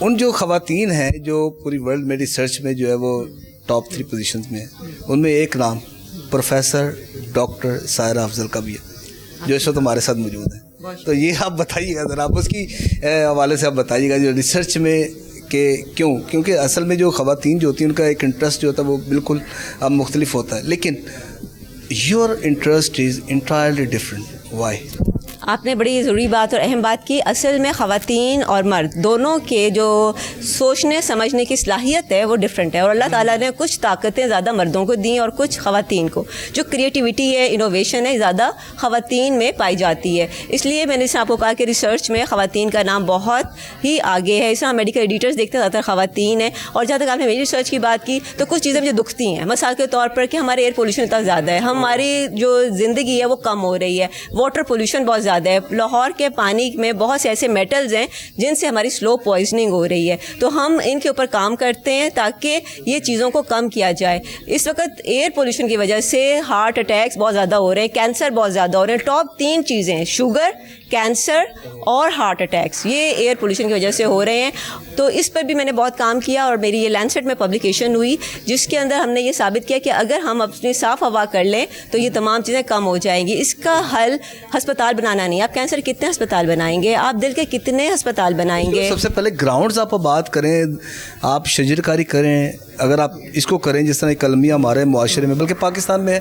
ان جو خواتین ہیں جو پوری ورلڈ میں ریسرچ میں جو ہے وہ ٹاپ 3 پوزیشنز میں ہیں، ان میں ایک نام پروفیسر ڈاکٹر سائرہ افضل کا بھی ہے، جو اس وقت ہمارے ساتھ موجود ہیں. تو یہ آپ بتائیے گا ذرا، آپ اس کی حوالے سے آپ بتائیے گا جو ریسرچ میں کہ کیونکہ اصل میں جو خواتین جو ہوتی ہیں ان کا ایک انٹرسٹ جو ہوتا ہے وہ بالکل مختلف ہوتا ہے، لیکن your interest is entirely different. Why? آپ نے بڑی ضروری بات اور اہم بات کی. اصل میں خواتین اور مرد دونوں کے جو سوچنے سمجھنے کی صلاحیت ہے وہ ڈفرینٹ ہے، اور اللہ تعالیٰ نے کچھ طاقتیں زیادہ مردوں کو دیں اور کچھ خواتین کو. جو کریٹیوٹی ہے، انوویشن ہے، زیادہ خواتین میں پائی جاتی ہے. اس لیے میں نے آپ کو کہا کہ ریسرچ میں خواتین کا نام بہت ہی آگے ہے. اس طرح میڈیکل ایڈیٹرز دیکھتے زیادہ تر خواتین ہیں. اور جہاں تک آپ نے میری ریسرچ کی بات کی تو کچھ چیزیں مجھے دکھتی ہیں، مثال کے طور پر کہ ہمارے ایئر پولوشن اتنا زیادہ ہے، ہماری جو زندگی ہے وہ کم ہو رہی ہے، واٹر پولوشن بہت زیادہ ہے، لاہور کے پانی میں بہت سے ایسے میٹلز ہیں جن سے ہماری سلو پوائزننگ ہو رہی ہے. تو ہم ان کے اوپر کام کرتے ہیں تاکہ یہ چیزوں کو کم کیا جائے. اس وقت ایئر پولوشن کی وجہ سے ہارٹ اٹیکس بہت زیادہ ہو رہے ہیں، کینسر بہت زیادہ ہو رہے ہیں. ٹاپ 3 چیزیں شوگر، کینسر اور ہارٹ اٹیکس یہ ایئر پولوشن کی وجہ سے ہو رہے ہیں. تو اس پر بھی میں نے بہت کام کیا اور میری یہ لینسٹ میں پبلیکیشن ہوئی جس کے اندر ہم نے یہ ثابت کیا کہ اگر ہم اپنی صاف ہوا کر لیں تو یہ تمام چیزیں کم ہو جائیں گی. اس کا حل ہسپتال بنانا نہیں. آپ کینسر کتنے ہسپتال بنائیں گے؟ آپ دل کے کتنے ہسپتال بنائیں گے؟ سب سے پہلے گراؤنڈز آپ بات کریں، آپ شجر کاری کریں. اگر آپ اس کو کریں جس طرح کلمیہ ہمارے معاشرے میں بلکہ پاکستان میں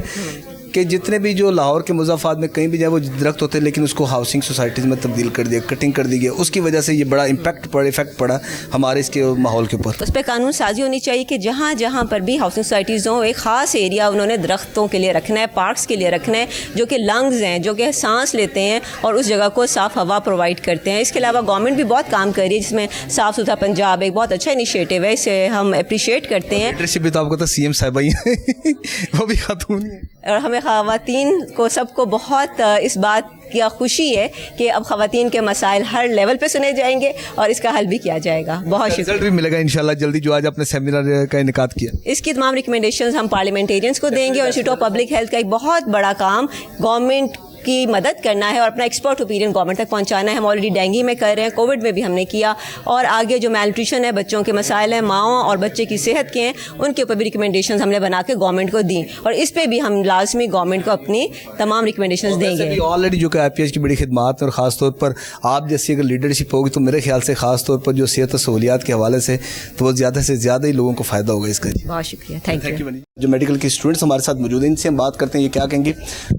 کہ جتنے بھی جو لاہور کے مضافات میں کہیں بھی جائے وہ درخت ہوتے ہیں لیکن اس کو ہاؤسنگ سوسائٹیز میں تبدیل کر دیا، کٹنگ کر دی گئی. اس کی وجہ سے یہ بڑا افیکٹ پڑا ہمارے اس کے ماحول کے اوپر. اس پہ قانون سازی ہونی چاہیے کہ جہاں جہاں پر بھی ہاؤسنگ سوسائٹیز ہوں ایک خاص ایریا انہوں نے درختوں کے لیے رکھنا ہے، پارکس کے لیے رکھنا ہے جو کہ لنگز ہیں، جو کہ سانس لیتے ہیں اور اس جگہ کو صاف ہوا پرووائڈ کرتے ہیں. اس کے علاوہ گورنمنٹ بھی بہت کام کر رہی ہے جس میں صاف ستھرا پنجاب ایک بہت اچھا انیشیٹو ہے، اسے ہم اپریشیٹ کرتے ہیں. لیڈرشپ بھی تو آپ کو تو سی ایم صاحبہ ہی ہیں وہ بھی خاتون ہیں. اور ہمیں خواتین کو سب کو بہت اس بات کی خوشی ہے کہ اب خواتین کے مسائل ہر لیول پہ سنے جائیں گے اور اس کا حل بھی کیا جائے گا. بہت شکریہ. رزلٹ بھی ملے گا انشاءاللہ جلدی، جو آج اپنے سیمینار کا انعقاد کیا. اس کی تمام ریکمنڈیشنز ہم پارلیمنٹیرینس کو دیں گے اور انسٹیٹیوٹ آف پبلک ہیلتھ کا ایک بہت بڑا کام گورنمنٹ کی مدد کرنا ہے اور اپنا ایکسپرٹ اوپینین گورنمنٹ تک پہنچانا ہے. ہم آلریڈی ڈینگی میں کر رہے ہیں، کووڈ میں بھی ہم نے کیا، اور آگے جو میل نیوٹریشن ہے، بچوں کے مسائل ہیں، ماؤں اور بچے کی صحت کے ہیں، ان کے اوپر بھی ریکمنڈیشنز ہم نے بنا کے گورنمنٹ کو دیں اور اس پہ بھی ہم لازمی گورنمنٹ کو اپنی تمام ریکمنڈیشنز دیں گے. آلریڈی جو کہ آئی پی ایچ کی بڑی خدمات اور خاص طور پر آپ جیسی اگر لیڈرشپ ہوگی تو میرے خیال سے خاص طور پر جو صحت و سہولیات کے حوالے سے تو وہ زیادہ سے زیادہ ہی لوگوں کو فائدہ ہوگا اس کا. بہت شکریہ، تھینک یو. جو میڈیکل کے اسٹوڈنٹس ہمارے ساتھ موجود ہیں ان سے ہم بات کرتے ہیں، یہ کیا کہیں گے.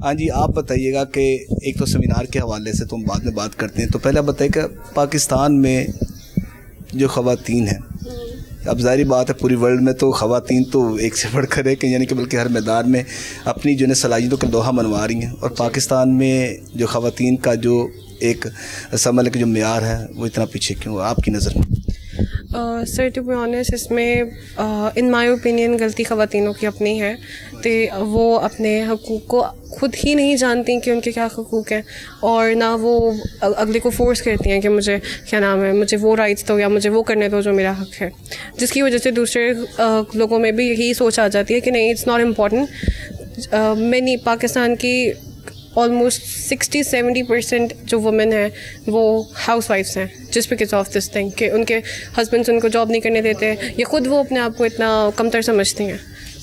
ہاں جی، آپ بتائیے گا کہ ایک تو سیمینار کے حوالے سے تو ہم بعد میں بات کرتے ہیں، تو پہلے آپ بتائیے کہ پاکستان میں جو خواتین ہیں، اب ظاہری بات ہے پوری ورلڈ میں تو خواتین تو ایک سے بڑھ کر ہے کہ یعنی کہ بلکہ ہر میدان میں اپنی جو ہے صلاحیتوں کا لوہا منوا رہی ہیں، اور پاکستان میں جو خواتین کا جو ایک سمجھ کے جو معیار ہے وہ اتنا پیچھے کیوں آپ کی نظر میں؟ سر ٹو بی آنیسٹ اس میں ان مائی اوپینین غلطی خواتینوں کی اپنی ہے کہ وہ اپنے حقوق کو خود ہی نہیں جانتی کہ ان کے کیا حقوق ہیں، اور نہ وہ اگلے کو فورس کرتی ہیں کہ مجھے کیا نام ہے مجھے وہ رائٹس دو یا مجھے وہ کرنے دو جو میرا حق ہے، جس کی وجہ سے دوسرے لوگوں میں بھی یہی سوچ آ جاتی ہے کہ نہیں اٹس ناٹ امپورٹنٹ. میں پاکستان کی آلموسٹ 60-70% جو وومن ہیں وہ ہاؤس وائفس ہیں جس بیکاز آف دس تھنگ کہ ان کے ہسبینڈس ان کو جاب نہیں کرنے دیتے یا خود وہ اپنے آپ کو اتنا کمتر سمجھتی ہیں.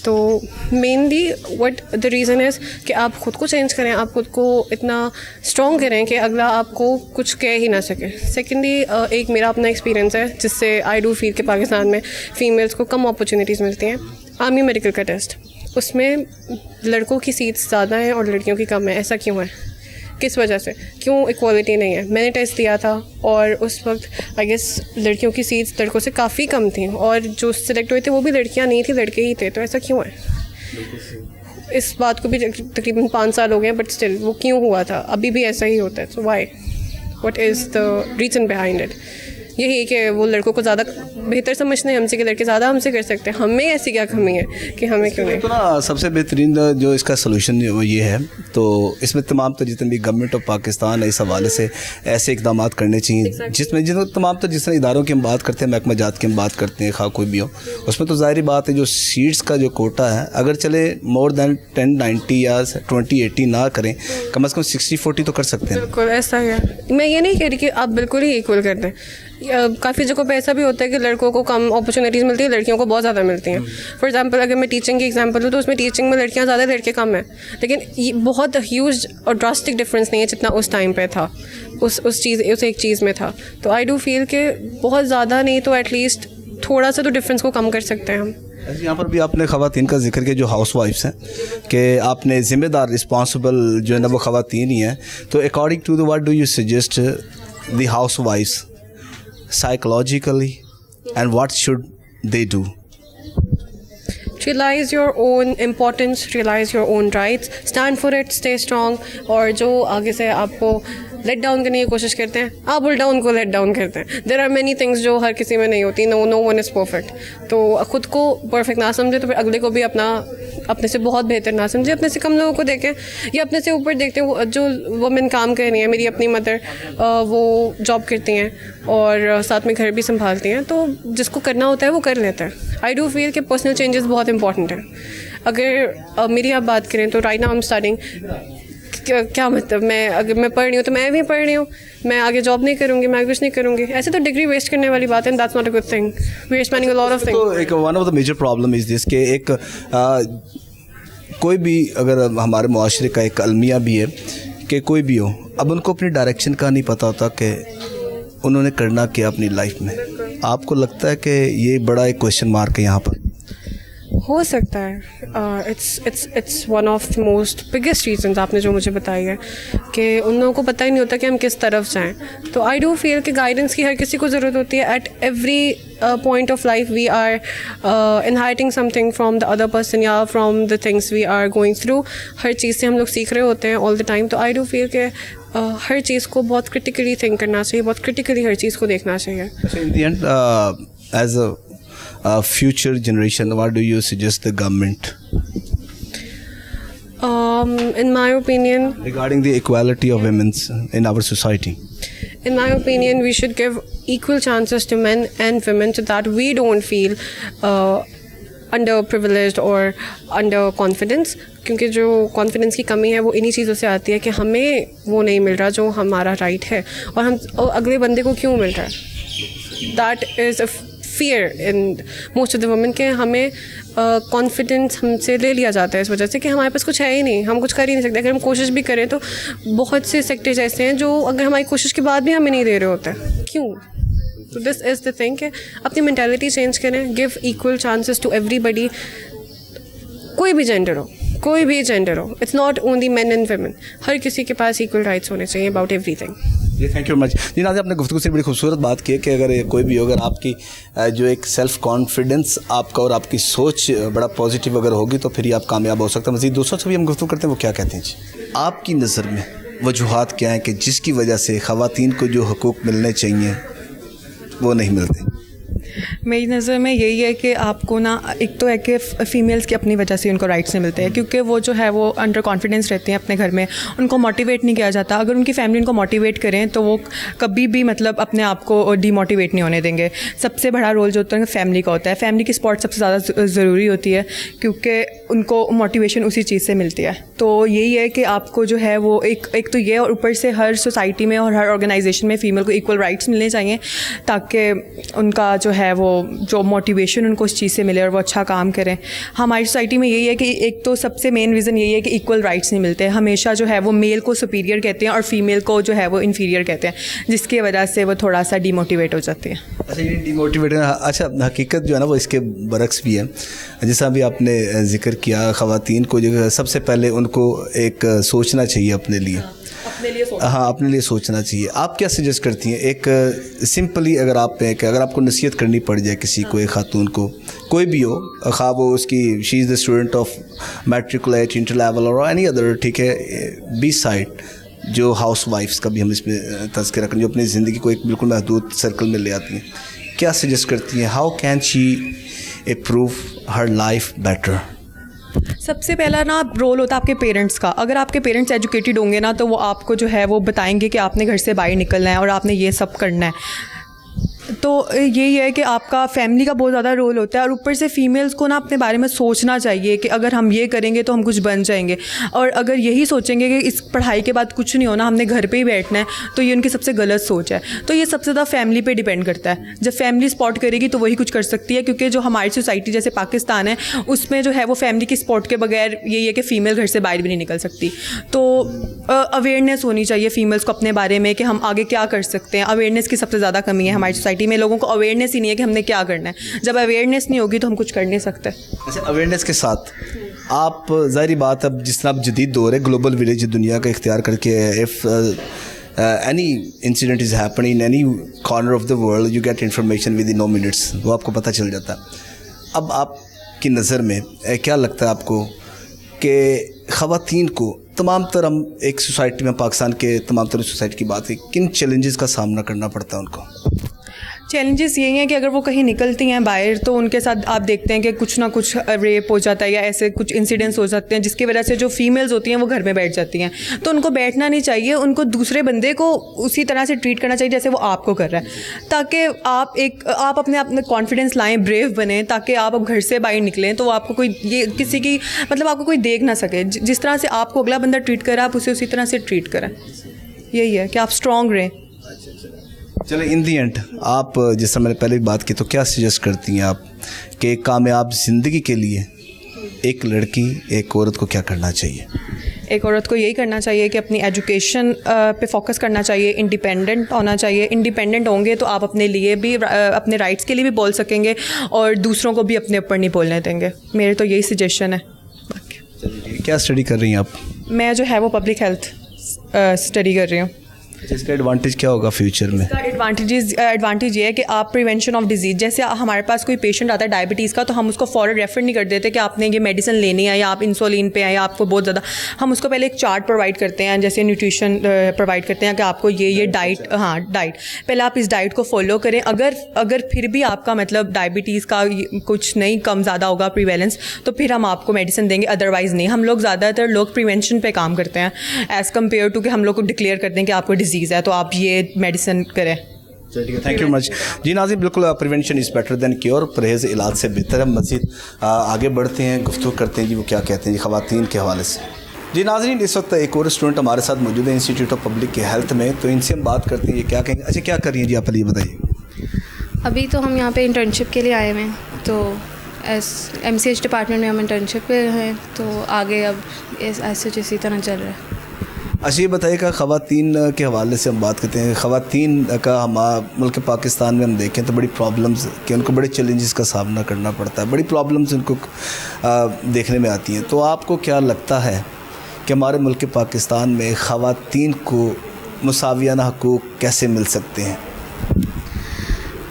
تو mainly what the reason is کہ آپ خود کو چینج کریں، آپ خود کو اتنا اسٹرانگ کریں کہ اگلا آپ کو کچھ کہہ ہی نہ سکے. سیکنڈلی ایک میرا اپنا ایکسپیرینس ہے جس سے آئی ڈو فیل کہ پاکستان میں فیمیلس کو کم اپرچونیٹیز ملتی ہیں. آرمی میڈیکل کا ٹیسٹ، اس میں لڑکوں کی سیٹس زیادہ ہیں اور لڑکیوں کی کم ہے. ایسا کیوں ہے؟ کس وجہ سے؟ کیوں ایکوالٹی نہیں ہے؟ میں نے ٹیسٹ دیا تھا اور اس وقت آئی گیس لڑکیوں کی سیٹس لڑکوں سے کافی کم تھیں اور جو سلیکٹ ہوئے تھے وہ بھی لڑکیاں نہیں تھیں، لڑکے ہی تھے. تو ایسا کیوں ہے؟ اس بات کو بھی تقریباً 5 سال ہو گئے ہیں بٹ اسٹل وہ کیوں ہوا تھا؟ ابھی بھی ایسا ہی ہوتا ہے. So why? What is the reason behind it? یہی کہ وہ لڑکوں کو زیادہ بہتر سمجھتے ہیں ہم سے کہ لڑکے زیادہ ہم سے کر سکتے ہیں. ہمیں ایسی کیا کمی ہے کہ ہمیں کیوں نہیں؟ تو نا سب سے بہترین جو اس کا سلوشن وہ یہ ہے، تو اس میں تمام تو جتنے بھی گورنمنٹ آف پاکستان ہے اس حوالے سے ایسے اقدامات کرنے چاہیے جس میں تمام تو جس طرح اداروں کی ہم بات کرتے ہیں، محکمہ جات کی ہم بات کرتے ہیں، خواہ کوئی بھی ہو، اس میں تو ظاہری بات ہے جو سیٹس کا جو کوٹا ہے اگر چلے مور دین 10-90 یا 20-80 نہ کریں، کم از کم 60-40 تو کر سکتے ہیں. بالکل ایسا ہی ہے. میں یہ نہیں کہہ رہی کہ آپ بالکل ہی ایکول کر دیں. کافی جگہوں پہ ایسا بھی ہوتا ہے کہ لڑکوں کو کم اپرچونیٹیز ملتی ہیں, لڑکیوں کو بہت زیادہ ملتی ہیں. فار ایگزامپل اگر میں ٹیچنگ کی ایگزامپل ہوں تو اس میں ٹیچنگ میں لڑکیاں زیادہ, لڑکے کم ہیں, لیکن یہ بہت ہیوج اور ڈراسٹک ڈفرینس نہیں ہے جتنا اس ٹائم پہ تھا, اس ایک چیز میں تھا. تو آئی ڈو فیل کہ بہت زیادہ نہیں تو ایٹ لیسٹ تھوڑا سا تو ڈفرینس کو کم کر سکتے ہیں ہم. یہاں پر بھی آپ نے خواتین کا ذکر کیا جو ہاؤس وائفس ہیں, کہ آپ نے ذمہ دار رسپانسبل جو ہے نا وہ خواتین ہی ہیں. تو according to the what do you suggest the ہاؤس وائفس psychologically and what should they do? Realize your own importance, realize your own rights, stand for it, stay strong. اور جو آگے سے آپ کو لیٹ ڈاؤن کرنے کی کوشش کرتے ہیں, آپ الٹا ان کو لیٹ ڈاؤن کرتے ہیں. دیر آر مینی تھنگس جو ہر کسی میں نہیں ہوتی. نو ون از پرفیکٹ. تو خود کو پرفیکٹ نہ سمجھے تو پھر اگلے کو بھی اپنے سے بہت بہتر نہ سمجھے. اپنے سے کم لوگوں کو دیکھیں یا اپنے سے اوپر دیکھتے ہیں. جو وومن کام کر رہی ہیں, میری اپنی مدر وہ جاب کرتی ہیں اور ساتھ میں گھر بھی سنبھالتی ہیں, تو جس کو کرنا ہوتا ہے وہ کر لیتا ہے. آئی ڈو فیل کہ پرسنل چینجز بہت امپورٹنٹ ہیں. اگر میری آپ بات کریں تو right now I am starting. کیا مطلب, اگر میں پڑھ رہی ہوں تو میں بھی پڑھ رہی ہوں, میں آگے جاب نہیں کروں گی, میں آگے کچھ نہیں کروں گی. ایسے تو ڈگری ویسٹ کرنے والی بات ہے, that's not a good thing. We are spending a lot of thing. تو ایک one of the major problem is this کہ ایک کوئی بھی اگر ہمارے معاشرے کا ایک المیہ بھی ہے کہ کوئی بھی ہو, اب ان کو اپنی ڈائریکشن کا نہیں پتہ ہوتا کہ انہوں نے کرنا کیا اپنی لائف میں. آپ کو لگتا ہے کہ یہ بڑا ایک کویشچن مارک ہے یہاں پر؟ ہو سکتا ہے. It's one of the most biggest reasons آپ نے جو مجھے بتائی ہے کہ ان لوگوں کو پتہ ہی نہیں ہوتا کہ ہم کس طرف جائیں. تو آئی ڈو فیل کہ گائیڈنس کی ہر کسی کو ضرورت ہوتی ہے. At every point of life we are inheriting something from the other person یا from the things we are going through. ہر چیز سے ہم لوگ سیکھ رہے ہوتے ہیں آل دا ٹائم. تو آئی ڈو فیل کہ ہر چیز کو بہت کرٹیکلی تھنک کرنا چاہیے, بہت کرٹیکلی ہر چیز کو دیکھنا چاہیے. In the end as a future generation, what do you suggest the government in my opinion regarding the equality of women in our society? In my opinion, we should give equal chances to men and women so that we don't feel underprivileged or under confidence. کیونکہ جو confidence کی کمی ہے وہ انہی چیزوں سے آتی ہے کہ ہمیں وہ نہیں مل رہا جو ہمارا رائٹ ہے, اور ہم اگلے بندے کو کیوں مل رہا ہے. That is a fear in most of the women کہ ہمیں کانفیڈنس ہم سے لے لیا جاتا ہے اس وجہ سے کہ ہمارے پاس کچھ ہے ہی نہیں, ہم کچھ کر ہی نہیں سکتے. اگر ہم کوشش بھی کریں تو بہت سے سیکٹرز ایسے ہیں جو اگر ہماری کوشش کے بعد بھی ہمیں نہیں دے رہے ہوتے. کیوں؟ تو دس از دا تھنگ کہ اپنی مینٹیلٹی چینج کریں. Give equal chances to everybody, کوئی بھی جینڈر ہو, کوئی بھی جینڈر ہو. It's not only men and women, ہر کسی کے پاس ایکول رائٹس ہونے چاہیے اباؤٹ ایوری تھنگ. جی تھینک یو مچ. جی ناظرین, آپ نے گفتگو سے بڑی خوبصورت بات کی ہے کہ اگر کوئی بھی اگر آپ کی جو ایک سیلف کانفیڈنس آپ کا اور آپ کی سوچ بڑا پازیٹیو اگر ہوگی تو پھر ہی آپ کامیاب ہو سکتے ہیں. مزید دوستوں سے بھی ہم گفتگو کرتے ہیں, وہ کیا کہتے ہیں. جی آپ کی نظر میں وجوہات کیا ہیں کہ جس کی وجہ سے خواتین کو جو حقوق ملنے چاہیے وہ نہیں ملتے؟ میری نظر میں یہی ہے کہ آپ کو نا, ایک تو ہے کہ فیمیلز کی اپنی وجہ سے ان کو رائٹس نہیں ملتے ہیں, کیونکہ وہ جو ہے وہ انڈر کانفیڈنس رہتے ہیں اپنے گھر میں, ان کو موٹیویٹ نہیں کیا جاتا. اگر ان کی فیملی ان کو موٹیویٹ کریں تو وہ کبھی بھی مطلب اپنے آپ کو ڈی موٹیویٹ نہیں ہونے دیں گے. سب سے بڑا رول جو ہوتا ہے فیملی کا ہوتا ہے. فیملی کی سپورٹ سب سے زیادہ ضروری ہوتی ہے کیونکہ ان کو موٹیویشن اسی چیز سے ملتی ہے. تو یہی ہے کہ آپ کو جو ہے وہ ایک تو یہ, اور اوپر سے ہر سوسائٹی میں اور ہر آرگنائزیشن میں فیمیل کو ایکول رائٹس ملنے چاہیے تاکہ ان کا جو ہے وہ جو موٹیویشن ان کو اس چیز سے ملے اور وہ اچھا کام کریں. ہماری سوسائٹی میں یہی ہے کہ ایک تو سب سے مین ریزن یہی ہے کہ ایکول رائٹس نہیں ملتے. ہمیشہ جو ہے وہ میل کو سپیریئر کہتے ہیں اور فیمیل کو جو ہے وہ انفیریئر کہتے ہیں, جس کی وجہ سے وہ تھوڑا سا ڈی موٹیویٹ ہو جاتی ہے. اچھا یہ ڈی موٹیویٹ, اچھا حقیقت جو ہے نا وہ اس کے برعکس بھی ہے. جیسا بھی آپ نے ذکر کیا, خواتین کو جو سب سے پہلے ان کو ایک سوچنا چاہیے اپنے لیے, ہاں اپنے لیے سوچنا چاہیے. آپ کیا سجیسٹ کرتی ہیں ایک سمپلی اگر آپ کو نصیحت کرنی پڑ جائے کسی کو, ایک خاتون کو, کوئی بھی ہو, خواہ وہ اس کی she is the student of matriculate, inter level اور اینی ادر, ٹھیک ہے, بی سائڈ جو ہاؤس وائفس کا بھی ہم اس میں تذکرہ کریں جو اپنی زندگی کو ایک بالکل محدود سرکل میں لے آتی ہیں, کیا سجیسٹ کرتی ہیں؟ How can she improve her life better? سب سے پہلا نا رول ہوتا ہے آپ کے پیرنٹس کا. اگر آپ کے پیرنٹس ایجوکیٹڈ ہوں گے نا تو وہ آپ کو جو ہے وہ بتائیں گے کہ آپ نے گھر سے باہر نکلنا ہے اور آپ نے یہ سب کرنا ہے. تو یہی ہے کہ آپ کا فیملی کا بہت زیادہ رول ہوتا ہے, اور اوپر سے فیمیلز کو نا اپنے بارے میں سوچنا چاہیے کہ اگر ہم یہ کریں گے تو ہم کچھ بن جائیں گے, اور اگر یہی سوچیں گے کہ اس پڑھائی کے بعد کچھ نہیں ہونا, ہم نے گھر پہ ہی بیٹھنا ہے, تو یہ ان کی سب سے غلط سوچ ہے. تو یہ سب سے زیادہ فیملی پہ ڈیپینڈ کرتا ہے. جب فیملی سپورٹ کرے گی تو وہی کچھ کر سکتی ہے, کیونکہ جو ہماری سوسائٹی جیسے پاکستان ہے اس میں جو ہے وہ فیملی کی سپورٹ کے بغیر یہی ہے کہ فیمیل گھر سے باہر بھی نہیں نکل سکتی. تو اویئرنیس ہونی چاہیے فیمیلس کو اپنے بارے میں کہ ہم آگے کیا کر سکتے ہیں. اویئرنیس کی سب سے زیادہ کمی ہے ہماری سوسائٹی میں, لوگوں کو اویئرنیس ہی نہیں ہے کہ ہم نے کیا کرنا ہے. جب اویئرنیس نہیں ہوگی تو ہم کچھ کر نہیں سکتے. اچھا, اویئرنیس کے ساتھ آپ ظاہری بات اب جس طرح آپ جدید دور ہے گلوبل ولیج دنیا کا اختیار کر کے, if any incident is happening in any corner of the world you get information within no minutes, وہ آپ کو پتہ چل جاتا ہے. اب آپ کی نظر میں کیا لگتا ہے آپ کو کہ خواتین کو تمام تر, ہم ایک سوسائٹی میں پاکستان کے تمام تر سوسائٹی کی بات ہے, کن چیلنجز کا سامنا کرنا پڑتا ہے ان کو؟ چیلنجز یہی ہیں کہ اگر وہ کہیں نکلتی ہیں باہر تو ان کے ساتھ آپ دیکھتے ہیں کہ کچھ نہ کچھ ریپ ہو جاتا ہے یا ایسے کچھ انسیڈنٹس ہو جاتے ہیں جس کی وجہ سے جو فیمیلز ہوتی ہیں وہ گھر میں بیٹھ جاتی ہیں. تو ان کو بیٹھنا نہیں چاہیے, ان کو دوسرے بندے کو اسی طرح سے ٹریٹ کرنا چاہیے جیسے وہ آپ کو کر رہا ہے, تاکہ آپ اپنے کانفیڈنس لائیں, بریو بنیں, تاکہ آپ اب گھر سے باہر نکلیں تو آپ کو کوئی یہ کسی کی مطلب آپ کو کوئی دیکھ نہ سکے. جس طرح سے آپ کو اگلا بندہ ٹریٹ کرے آپ اسے اسی طرح سے ٹریٹ کریں. یہی ہے کہ آپ اسٹرانگ رہیں. چلیں, ان دی اینڈ آپ جس طرح میں نے پہلے بھی بات کی, تو کیا سجیسٹ کرتی ہیں آپ کہ کامیاب زندگی کے لیے ایک لڑکی, ایک عورت کو کیا کرنا چاہیے؟ ایک عورت کو یہی کرنا چاہیے کہ اپنی ایجوکیشن پہ فوکس کرنا چاہیے, انڈیپینڈنٹ ہونا چاہیے. انڈیپینڈنٹ ہوں گے تو آپ اپنے لیے بھی, اپنے رائٹس کے لیے بھی بول سکیں گے اور دوسروں کو بھی اپنے اوپر نہیں بولنے دیں گے. میرے تو یہی سجیشن ہے. کیا اسٹڈی کر رہی ہیں آپ؟ میں جو ہے وہ پبلک ہیلتھ اسٹڈی کر رہی ہوں. اس کا ایڈوانٹیج کیا ہوگا فیوچر میں؟ اس کا ایڈوانٹیج یہ ہے کہ آپ پریونشن آف ڈیزیز, جیسے ہمارے پاس کوئی پیشنٹ آتا ہے ڈائبٹیز کا تو ہم اس کو فوراً ریفر نہیں کر دیتے کہ آپ نے یہ میڈیسن لینی ہے یا آپ انسولین پہ ہیں یا آپ کو بہت زیادہ. ہم اس کو پہلے ایک چارٹ پرووائڈ کرتے ہیں, جیسے نیوٹریشن پرووائڈ کرتے ہیں کہ آپ کو یہ ڈائٹ, ڈائٹ پہلے آپ اس ڈائٹ کو فالو کریں. اگر پھر بھی آپ کا مطلب ڈائبٹیز کا کچھ نہیں کم زیادہ ہوگا پریویلنس, تو پھر ہم آپ کو میڈیسن دیں گے, ادروائز نہیں. ہم لوگ زیادہ تر لوگ پریونشن پہ کام کرتے ہیں ایز کمپیئر ٹو کہ ہم لوگ کو ڈکلیئر کرتے ہیں کہ آپ کو ڈیزیز ہے تو آپ یہ میڈیسن کریں. Thank you much. جی ناظرین, بالکل prevention is better than cure, پرہیز علاج سے بہتر ہے. مزید آگے بڑھتے ہیں, گفتگو کرتے ہیں جی وہ کیا کہتے ہیں جی خواتین کے حوالے سے. جی ناظرین, اس وقت ایک اور اسٹوڈنٹ ہمارے ساتھ موجود ہے انسٹیٹیوٹ آف پبلک ہیلتھ میں, تو ان سے ہم بات کرتے ہیں یہ کیا کہیں گے. اچھا, کیا کر رہی ہیں جی آپ؟ یہ بتائیے. ابھی تو ہم یہاں پہ انٹرنشپ کے لیے آئے ہوئے ہیں, تو MCH ڈپارٹمنٹ میں ہم انٹرنشپ پہ ہیں, تو آگے اب ایسے اسی طرح چل رہا ہے. اچھا, یہ بتائیے کہ خواتین کے حوالے سے ہم بات کرتے ہیں. خواتین کا ملک پاکستان میں ہم دیکھیں تو بڑی پرابلمز کہ ان کو بڑے چیلنجز کا سامنا کرنا پڑتا ہے, بڑی پرابلمز ان کو دیکھنے میں آتی ہیں. تو آپ کو کیا لگتا ہے کہ ہمارے ملک پاکستان میں خواتین کو مساویانہ حقوق کیسے مل سکتے ہیں؟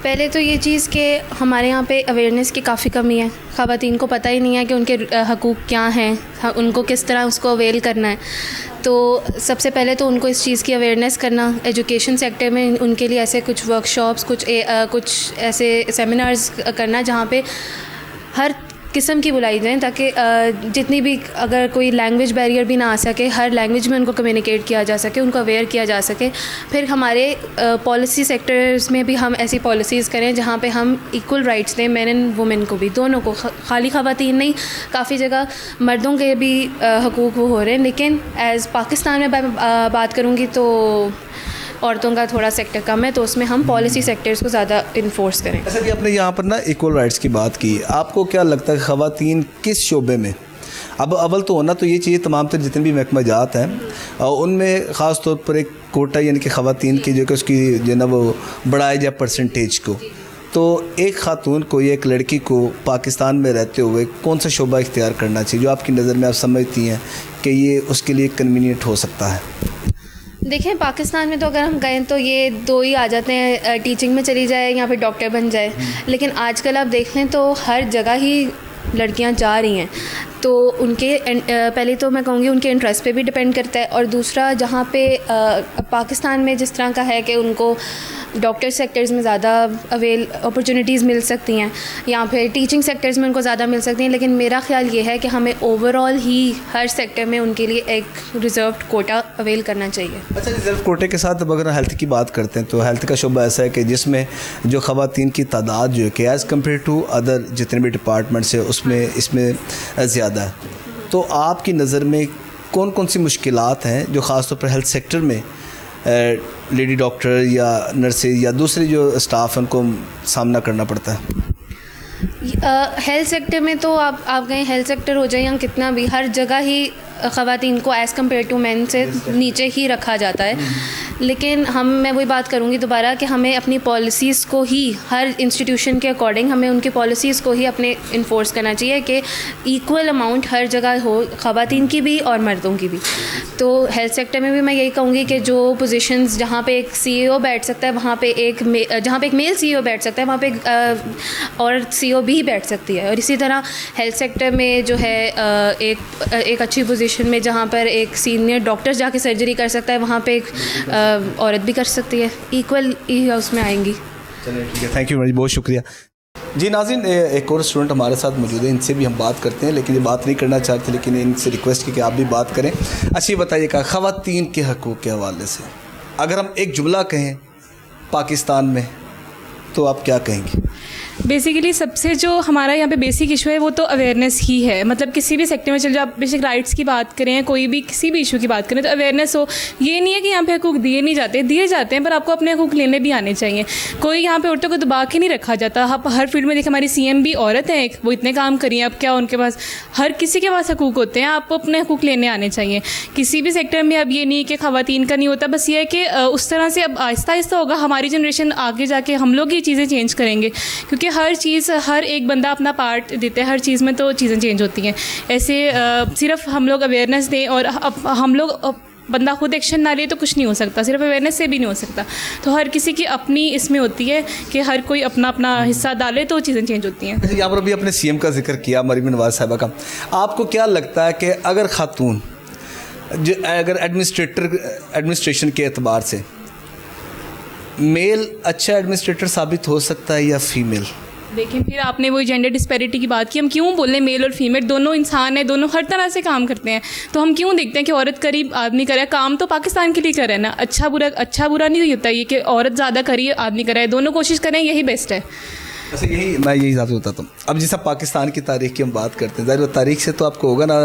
پہلے تو یہ چیز کہ ہمارے یہاں پہ اویئرنیس کی کافی کمی ہے. خواتین کو پتہ ہی نہیں ہے کہ ان کے حقوق کیا ہیں, ان کو کس طرح اس کو اویل کرنا ہے. تو سب سے پہلے تو ان کو اس چیز کی اویئرنیس کرنا, ایجوکیشن سیکٹر میں ان کے لیے ایسے کچھ ورک شاپس, کچھ ایسے سیمینارز کرنا جہاں پہ ہر قسم کی بلائی جائیں, تاکہ جتنی بھی اگر کوئی لینگویج بیریئر بھی نہ آ سکے, ہر لینگویج میں ان کو کمیونیکیٹ کیا جا سکے, ان کو اویئر کیا جا سکے. پھر ہمارے پالیسی سیکٹرز میں بھی ہم ایسی پالیسیز کریں جہاں پہ ہم ایکول رائٹس دیں, مین اینڈ وومن کو بھی, دونوں کو, خالی خواتین نہیں, کافی جگہ مردوں کے بھی حقوق وہ ہو رہے ہیں. لیکن ایز پاکستان میں بات کروں گی تو عورتوں کا تھوڑا سیکٹر کم ہے, تو اس میں ہم پالیسی سیکٹرز کو زیادہ انفورس کریں. ایسا کہ آپ نے یہاں پر نا ایکول رائٹس کی بات کی, آپ کو کیا لگتا ہے کہ خواتین کس شعبے میں, اب اول تو ہونا تو یہ چاہیے تمام تر جتنے بھی محکمہ جات ہیں ان میں خاص طور پر ایک کوٹا یعنی کہ خواتین کی جو کہ اس کی جو نا وہ بڑھایا جائے پرسنٹیج کو. تو ایک خاتون کو یا ایک لڑکی کو پاکستان میں رہتے ہوئے کون سا شعبہ اختیار کرنا چاہیے جو آپ کی نظر میں آپ سمجھتی ہیں کہ یہ اس کے لیے کنوینئنٹ ہو سکتا ہے؟ دیکھیں, پاکستان میں تو اگر ہم کہیں تو یہ دو ہی آ جاتے ہیں, ٹیچنگ میں چلی جائے یا پھر ڈاکٹر بن جائے. لیکن آج کل آپ دیکھ لیں تو ہر جگہ ہی لڑکیاں جا رہی ہیں. تو ان کے پہلے تو میں کہوں گی ان کے انٹرسٹ پہ بھی ڈپینڈ کرتا ہے، اور دوسرا جہاں پہ پاکستان میں جس طرح کا ہے کہ ان کو ڈاکٹر سیکٹرز میں زیادہ اپرچونیٹیز مل سکتی ہیں، یا پھر ٹیچنگ سیکٹرز میں ان کو زیادہ مل سکتی ہیں، لیکن میرا خیال یہ ہے کہ ہمیں اوور آل ہی ہر سیکٹر میں ان کے لیے ایک ریزروڈ کوٹا اویل کرنا چاہیے۔ اچھا، ریزرو کوٹے کے ساتھ اب اگر ہیلتھ کی بات کرتے ہیں تو ہیلتھ کا شعبہ ایسا ہے کہ جس میں جو خواتین کی تعداد جو ہے کہ ایز کمپیئر ٹو ادر جتنے بھی ڈپارٹمنٹس ہیں اس میں زیادہ ہے، تو آپ کی نظر میں کون کون سی مشکلات ہیں جو خاص طور پر ہیلتھ سیکٹر میں لیڈی ڈاکٹر یا نرسز یا دوسرے جو اسٹاف ہیں ان کو سامنا کرنا پڑتا ہے؟ ہیلتھ سیکٹر میں تو آپ کہیں ہیلتھ سیکٹر ہو جائے یا کتنا بھی، ہر جگہ ہی خواتین کو ایز کمپیئر ٹو مین سے نیچے ہی رکھا جاتا ہے، لیکن میں وہی بات کروں گی دوبارہ کہ ہمیں اپنی پالیسیز کو ہی ہر انسٹیٹیوشن کے اکارڈنگ ہمیں ان کی پالیسیز کو ہی اپنے انفورس کرنا چاہیے کہ ایکول اماؤنٹ ہر جگہ ہو، خواتین کی بھی اور مردوں کی بھی۔ تو ہیلتھ سیکٹر میں بھی میں یہی کہوں گی کہ جو پوزیشنز جہاں پہ ایک سی ای او بیٹھ سکتا ہے وہاں پہ جہاں پہ ایک میل سی ای او بیٹھ سکتا ہے وہاں پہ اور سی ای او بھی بیٹھ سکتی ہے، اور اسی طرح ہیلتھ سیکٹر میں جو ہے ایک اچھی پوزیشن میں جہاں پر ایک سینئر ڈاکٹر جا کے سرجری کر سکتا ہے وہاں پہ ایک عورت بھی کر سکتی ہے، ایکول ہی اس میں آئیں گی۔ چلیے ٹھیک ہے، تھینک یو بہت شکریہ۔ جی ناظرین، ایک اور اسٹوڈنٹ ہمارے ساتھ موجود ہے، ان سے بھی ہم بات کرتے ہیں، لیکن یہ بات نہیں کرنا چاہتے، لیکن ان سے ریکویسٹ کی کہ آپ بھی بات کریں۔ اچھی بتائیے کہ خواتین کے حقوق کے حوالے سے اگر ہم ایک جملہ کہیں پاکستان میں تو آپ کیا کہیں گے؟ بیسیکلی سب سے جو ہمارا یہاں پہ بیسک ایشو ہے وہ تو اویئرنیس ہی ہے، مطلب کسی بھی سیکٹر میں چل جاؤ، آپ بیسک رائٹس کی بات کریں، کوئی بھی کسی بھی ایشو کی بات کریں تو اویئرنیس ہو۔ یہ نہیں ہے کہ یہاں پہ حقوق دیے نہیں جاتے، دیے جاتے ہیں، پر آپ کو اپنے حقوق لینے بھی آنے چاہیے۔ کوئی یہاں پہ عورتوں کو دبا کے نہیں رکھا جاتا۔ آپ ہر فیلڈ میں دیکھیں، ہماری سی ایم بھی عورت ہے ایک، وہ اتنے کام کری ہیں، اب کیا ان کے پاس ہر کسی کے پاس حقوق ہوتے ہیں، آپ کو اپنے حقوق لینے آنے چاہیے کسی بھی سیکٹر میں۔ اب یہ نہیں کہ خواتین کا نہیں ہوتا، بس یہ ہے کہ اس طرح سے اب آہستہ آہستہ ہوگا، ہماری جنریشن آگے جا کے ہم لوگ یہ چیزیں چینج کریں گے، کیونکہ ہر ایک بندہ اپنا پارٹ دیتا ہے ہر چیز میں، تو چیزیں چینج ہوتی ہیں۔ ایسے صرف ہم لوگ اویئرنیس دیں اور ہم لوگ بندہ خود ایکشن نہ لے تو کچھ نہیں ہو سکتا، صرف اویئرنیس سے بھی نہیں ہو سکتا۔ تو ہر کسی کی اپنی اس میں ہوتی ہے کہ ہر کوئی اپنا اپنا حصہ ڈالے تو چیزیں چینج ہوتی ہیں۔ یہاں پر ابھی اپنے سی ایم کا ذکر کیا، مریم نواز صاحبہ کا، آپ کو کیا لگتا ہے کہ اگر خاتون اگر ایڈمنسٹریشن کے اعتبار سے میل اچھا ایڈمنسٹریٹر ثابت ہو سکتا ہے یا فیمیل؟ دیکھیں، پھر آپ نے وہی جینڈر ڈسپیرٹی کی بات کی، ہم کیوں بولیں میل اور فیمیل دونوں انسان ہیں، دونوں ہر طرح سے کام کرتے ہیں، تو ہم کیوں دیکھتے ہیں کہ عورت کری آدمی کرے؟ کام تو پاکستان کے لیے کر رہے ہیں نا، اچھا برا نہیں ہوتا یہ کہ عورت زیادہ کری آدمی کرے، دونوں کوشش کریں، یہی بیسٹ ہے۔ ایسے میں یہی حساب سے بتاتا ہوں۔ اب جیسا پاکستان کی تاریخ کی ہم بات کرتے ہیں، ظاہر تاریخ سے تو آپ کو ہوگا نا،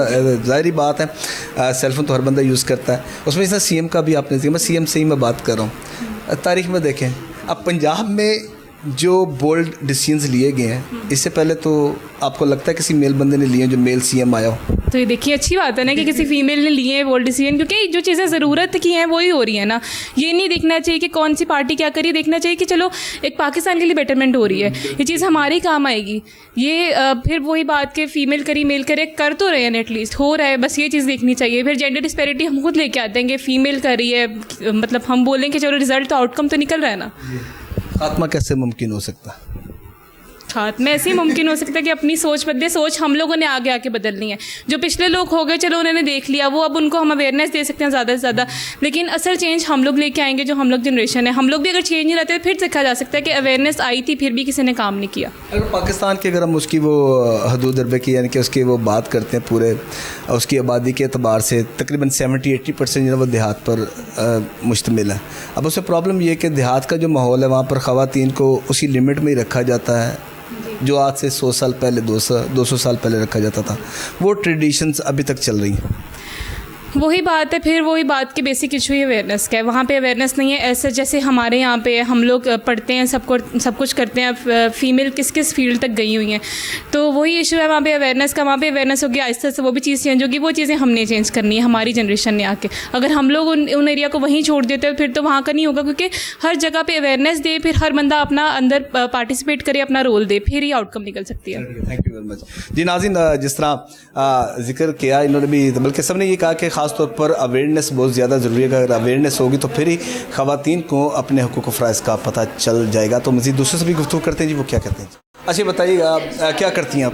ظاہری بات ہے، سیل فون تو ہر بندہ یوز کرتا ہے، اس میں جیسا سی ایم کا بھی آپ نے، میں سی ایم سے ہی میں بات کر رہا ہوں۔ تاریخ میں دیکھیں، اب پنجاب میں جو بولڈ ڈیسیژنز لیے گئے ہیں، اس سے پہلے تو آپ کو لگتا ہے کسی میل بندے نے لیے ہیں جو میل سی ایم آیا ہو؟ تو یہ دیکھیے اچھی بات ہے نا کہ کسی فیمیل نے لیے ہیں بولڈ ڈیسیژن، کیونکہ جو چیزیں ضرورت کی ہیں وہی ہو رہی ہیں نا۔ یہ نہیں دیکھنا چاہیے کہ کون سی پارٹی کیا کری، دیکھنا چاہیے کہ چلو ایک پاکستان کے لیے بیٹرمنٹ ہو رہی ہے، یہ چیز ہمارے کام آئے گی۔ یہ پھر وہی بات کہ فیمیل کری میل کرے، کر تو رہے ہیں ایٹ لیسٹ، ہو رہا ہے، بس یہ چیز دیکھنی چاہیے۔ پھر جینڈر ڈسپیرٹی ہم خود لے کے آتے ہیں کہ فیمیل کر رہی ہے، مطلب ہم بولیں کہ چلو رزلٹ تو آؤٹ کم تو نکل رہا ہے نا۔ خاتمہ کیسے ممکن ہو سکتا ہے؟ خاتمہ ایسے ہی ممکن ہو سکتا ہے کہ اپنی سوچ بدلے، سوچ ہم لوگوں نے آگے آ کے بدلنی ہے۔ جو پچھلے لوگ ہو گئے چلو انہوں نے دیکھ لیا، وہ اب ان کو ہم اویئرنیس دے سکتے ہیں زیادہ سے زیادہ، لیکن اصل چینج ہم لوگ لے کے آئیں گے، جو ہم لوگ جنریشن ہے۔ ہم لوگ بھی اگر چینج نہیں لاتے پھر دیکھا جا سکتا ہے کہ اویئرنیس آئی تھی پھر بھی کسی نے کام نہیں کیا۔ اگر پاکستان کی اگر ہم اس کی وہ حدود اربے کی یعنی کہ اس کی وہ بات کرتے ہیں، پورے اس کی آبادی کے اعتبار سے تقریباً 70-80% جو ہے وہ دیہات پر مشتمل ہے۔ اب اس میں پرابلم یہ ہے کہ دیہات کا جو ماحول ہے وہاں پر خواتین کو اسی لمٹ میں ہی رکھا جاتا ہے جو آج سے 100 سال پہلے 200 سال پہلے رکھا جاتا تھا، وہ ٹریڈیشنز ابھی تک چل رہی ہیں۔ وہی بات ہے، پھر وہی بات کی بیسک ایشو ہی اویئرنیس کا ہے۔ وہاں پہ اویئرنیس نہیں ہے ایسے جیسے ہمارے یہاں پہ ہم لوگ پڑھتے ہیں، سب کچھ کرتے ہیں، فیمیل کس فیلڈ تک گئی ہوئی ہیں، تو وہی ایشو ہے وہاں پہ اویئرنیس کا۔ وہاں پہ اویئرنیس ہوگی، آہستہ سے وہ بھی چیز چینج ہوگی، وہ چیزیں ہم نے چینج کرنی ہے ہماری جنریشن نے آ کے۔ اگر ہم لوگ ان ایریا کو وہیں چھوڑ دیتے پھر تو وہاں کا نہیں ہوگا، کیونکہ ہر جگہ پہ اویئرنیس دے، پھر ہر بندہ اپنا اندر پارٹیسپیٹ کرے، اپنا رول دے، پھر ہی آؤٹ کم نکل سکتی ہے۔ Thank you very much. جی ناظرین، جس طرح ذکر کیا انہوں نے بھی، بلکہ سب نے یہ کہا کہ خاص طور پر اویئرنیس بہت زیادہ ضروری ہے۔ اگر اویئرنیس ہوگی تو پھر ہی خواتین کو اپنے حقوق و فرائض کا پتہ چل جائے گا۔ تو مزید دوسرے سے بھی گفتگو کرتے ہیں۔ جی وہ کیا کہتے ہیں؟ اچھا بتائیے، کیا کرتی ہیں آپ؟